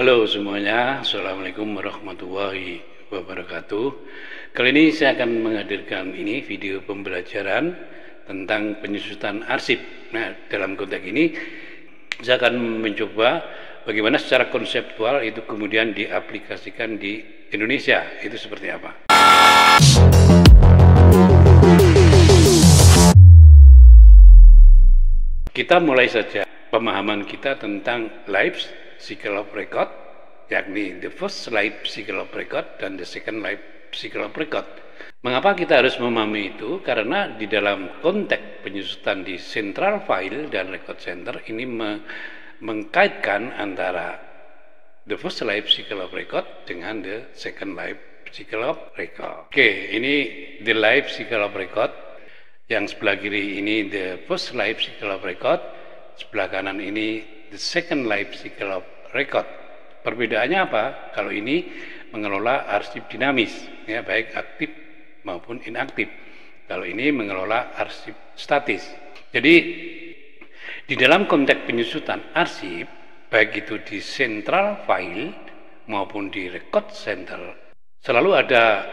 Halo semuanya, Assalamualaikum warahmatullahi wabarakatuh. Kali ini saya akan menghadirkan video pembelajaran tentang penyusutan arsip. Nah, dalam konteks ini saya akan mencoba bagaimana secara konseptual itu kemudian diaplikasikan di Indonesia. Itu seperti apa? Kita mulai saja pemahaman kita tentang life cycle of record, yakni the first life cycle of record dan the second life cycle of record. Mengapa kita harus memahami itu? Karena di dalam konteks penyusutan di central file dan record center ini mengkaitkan antara the first life cycle of record dengan the second life cycle of record. Oke, ini the life cycle of record. Yang sebelah kiri ini the first life cycle of record, sebelah kanan ini the second life cycle of record. Perbedaannya apa? Kalau ini mengelola arsip dinamis, ya, baik aktif maupun inaktif. Kalau ini mengelola arsip statis. Jadi di dalam konteks penyusutan arsip, baik itu di central file maupun di record center, selalu ada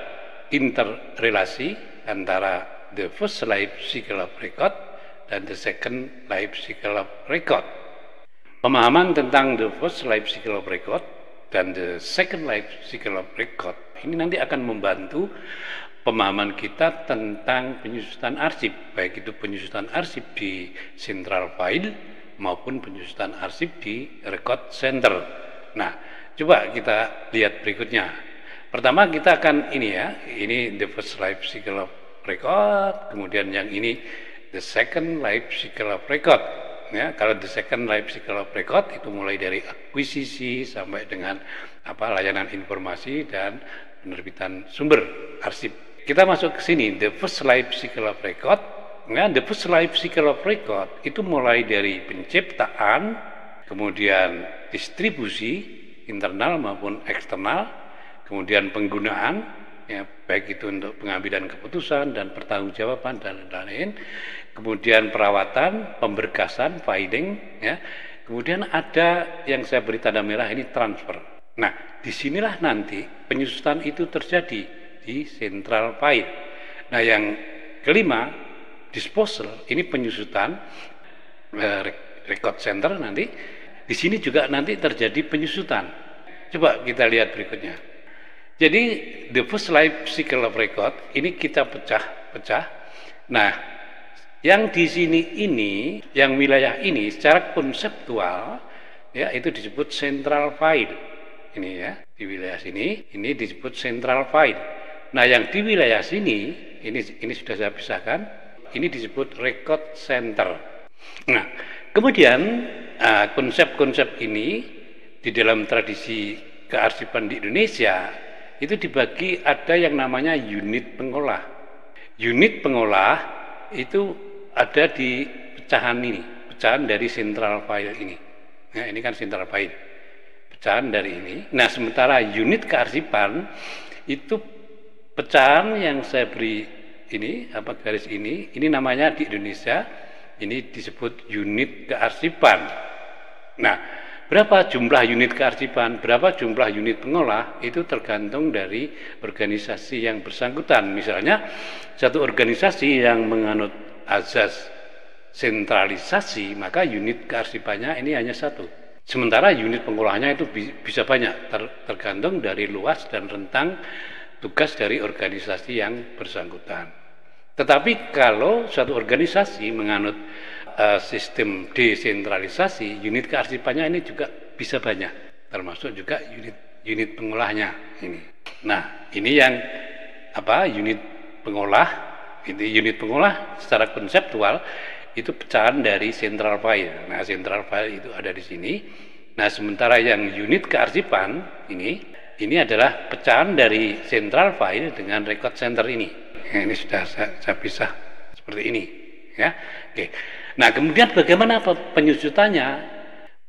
interrelasi antara the first life cycle of record dan the second life cycle of record. Pemahaman tentang the first life cycle of record dan the second life cycle of record ini nanti akan membantu pemahaman kita tentang penyusutan arsip, baik itu penyusutan arsip di central file maupun penyusutan arsip di record center. Nah, coba kita lihat berikutnya. Pertama kita akan ini the first life cycle of record, kemudian yang ini the second life cycle of record. Ya, kalau the second life cycle of record itu mulai dari akuisisi sampai dengan layanan informasi dan penerbitan sumber arsip. Kita masuk ke sini, the first life cycle of record. Ya, the first life cycle of record itu mulai dari penciptaan, kemudian distribusi internal maupun eksternal, kemudian penggunaan, ya, baik itu untuk pengambilan keputusan dan pertanggungjawaban dan lain-lain, kemudian perawatan, pemberkasan, filing, ya, kemudian ada yang saya beri tanda merah ini transfer. Nah, disinilah nanti penyusutan itu terjadi di central file. Nah, yang kelima disposal, ini penyusutan record center nanti. Di sini juga nanti terjadi penyusutan. Coba kita lihat berikutnya. Jadi the first life cycle of record ini kita pecah-pecah. Nah, yang di sini ini, yang wilayah ini secara konseptual, ya, itu disebut central file. Ini ya, di wilayah sini ini disebut central file. Nah, yang di wilayah sini ini sudah saya pisahkan. Ini disebut record center. Nah, kemudian konsep-konsep ini di dalam tradisi kearsipan di Indonesia itu dibagi, ada yang namanya unit pengolah. Unit pengolah itu ada di pecahan ini, pecahan dari central file ini. Nah, ini kan central file, pecahan dari ini. Nah, sementara unit kearsipan itu pecahan yang saya beri ini, garis ini namanya di Indonesia ini disebut unit kearsipan. Nah, berapa jumlah unit kearsipan, berapa jumlah unit pengolah, itu tergantung dari organisasi yang bersangkutan. Misalnya, satu organisasi yang menganut azas sentralisasi, maka unit kearsipannya ini hanya satu. Sementara unit pengolahnya itu bisa banyak, tergantung dari luas dan rentang tugas dari organisasi yang bersangkutan. Tetapi kalau satu organisasi menganut sistem desentralisasi, unit kearsipannya ini juga bisa banyak, termasuk juga unit pengolahnya ini. Nah, ini yang unit pengolah. Unit pengolah secara konseptual itu pecahan dari central file. Nah, central file itu ada di sini. Nah, sementara yang unit kearsipan ini adalah pecahan dari central file dengan record center ini. Nah, ini sudah saya pisah seperti ini, ya. Oke. Nah, kemudian bagaimana penyusutannya?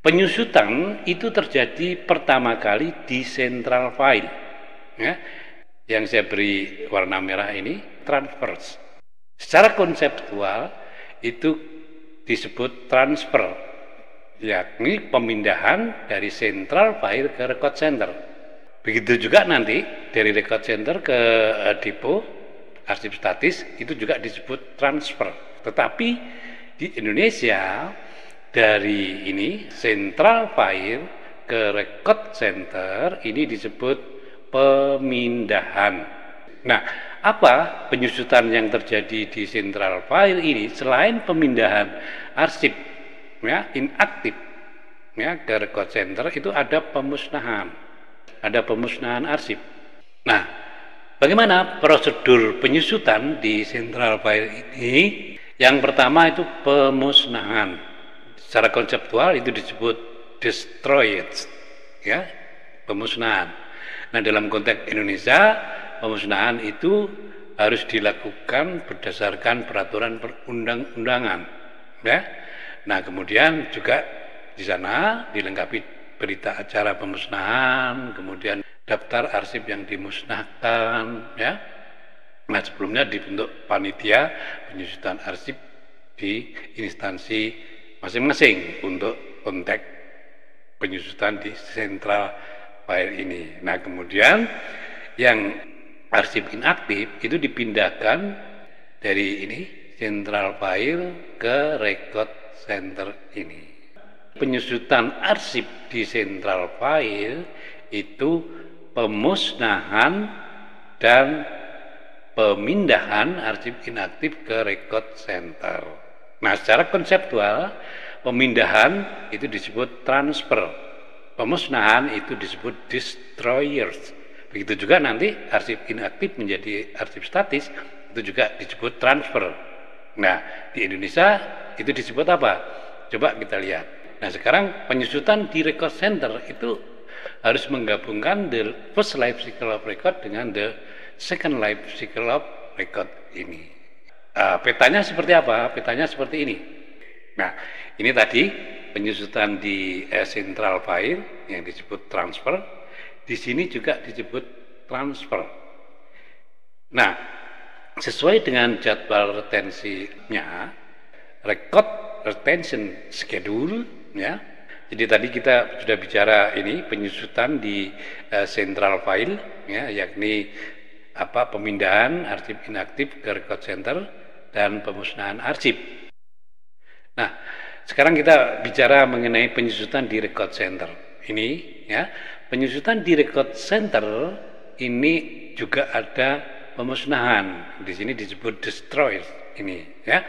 Penyusutan itu terjadi pertama kali di central file, ya. Yang saya beri warna merah ini transverse. Secara konseptual itu disebut transfer. yakni pemindahan dari central file ke record center. Begitu juga nanti dari record center ke depo arsip statis itu juga disebut transfer. Tetapi di Indonesia dari ini central file ke record center ini disebut pemindahan. Nah, apa penyusutan yang terjadi di central file ini selain pemindahan arsip ya inaktif ya ke record center, itu ada pemusnahan arsip. Nah, bagaimana prosedur penyusutan di central file ini? Yang pertama itu pemusnahan. Secara konseptual itu disebut destroyed ya, pemusnahan. Nah, dalam konteks Indonesia, pemusnahan itu harus dilakukan berdasarkan peraturan perundang-undangan ya. Nah, kemudian juga di sana dilengkapi berita acara pemusnahan, kemudian daftar arsip yang dimusnahkan ya. Nah, sebelumnya dibentuk panitia penyusutan arsip di instansi masing-masing untuk konteks penyusutan di central file ini. Nah, kemudian yang arsip inaktif itu dipindahkan dari ini central file ke record center ini. Penyusutan arsip di central file itu pemusnahan dan pemindahan arsip inaktif ke record center. Nah, secara konseptual pemindahan itu disebut transfer, pemusnahan itu disebut destroyers. Begitu juga nanti arsip inaktif menjadi arsip statis itu juga disebut transfer. Nah, di Indonesia itu disebut apa? Coba kita lihat. Nah, sekarang penyusutan di record center itu harus menggabungkan the first life cycle of record dengan the second life cycle of record ini. Petanya seperti apa? Petanya seperti ini. Nah, ini tadi penyusutan di central file yang disebut transfer. Di sini juga disebut transfer. Nah, sesuai dengan jadwal retensinya, record retention schedule ya. Jadi tadi kita sudah bicara ini penyusutan di central file ya, yakni pemindahan arsip inaktif ke record center dan pemusnahan arsip. Nah, sekarang kita bicara mengenai penyusutan di record center. Ini ya, penyusutan di record center ini juga ada pemusnahan. Di sini disebut destroy ini ya.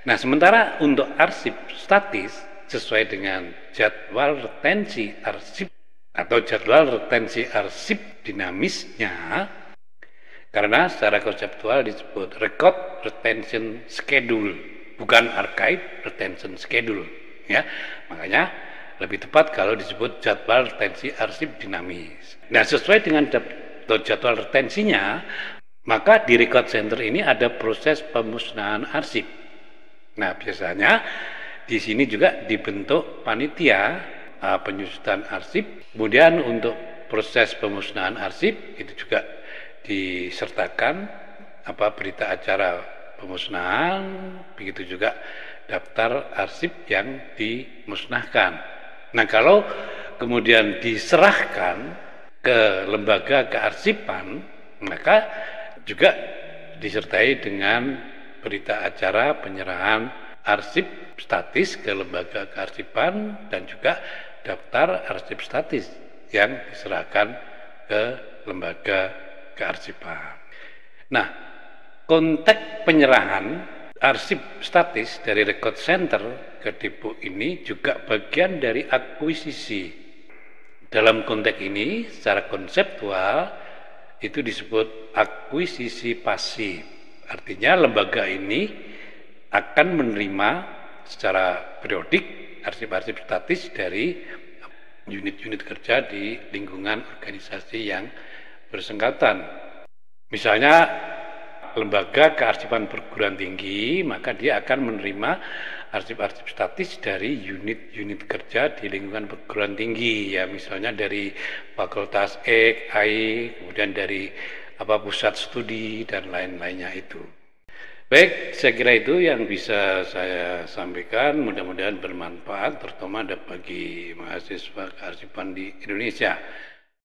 Nah, sementara untuk arsip statis sesuai dengan jadwal retensi arsip atau jadwal retensi arsip dinamisnya, karena secara konseptual disebut record retention schedule, bukan archive retention schedule ya. Makanya lebih tepat kalau disebut jadwal retensi arsip dinamis. Nah, sesuai dengan jadwal retensinya, maka di record center ini ada proses pemusnahan arsip. Nah, biasanya di sini juga dibentuk panitia penyusutan arsip. Kemudian untuk proses pemusnahan arsip itu juga disertakan berita acara pemusnahan, begitu juga daftar arsip yang dimusnahkan. Nah, kalau kemudian diserahkan ke lembaga kearsipan, maka juga disertai dengan berita acara penyerahan arsip statis ke lembaga kearsipan dan juga daftar arsip statis yang diserahkan ke lembaga kearsipan. Nah, konteks penyerahan arsip statis dari record center ke depo ini juga bagian dari akuisisi. Dalam konteks ini secara konseptual itu disebut akuisisi pasif. Artinya lembaga ini akan menerima secara periodik arsip-arsip statis dari unit-unit kerja di lingkungan organisasi yang bersengkatan. Misalnya lembaga kearsipan perguruan tinggi, maka dia akan menerima arsip-arsip statis dari unit-unit kerja di lingkungan perguruan tinggi ya, misalnya dari fakultas AI, kemudian dari pusat studi dan lain-lainnya itu. Baik, saya kira itu yang bisa saya sampaikan. Mudah-mudahan bermanfaat, terutama bagi mahasiswa kearsipan di Indonesia.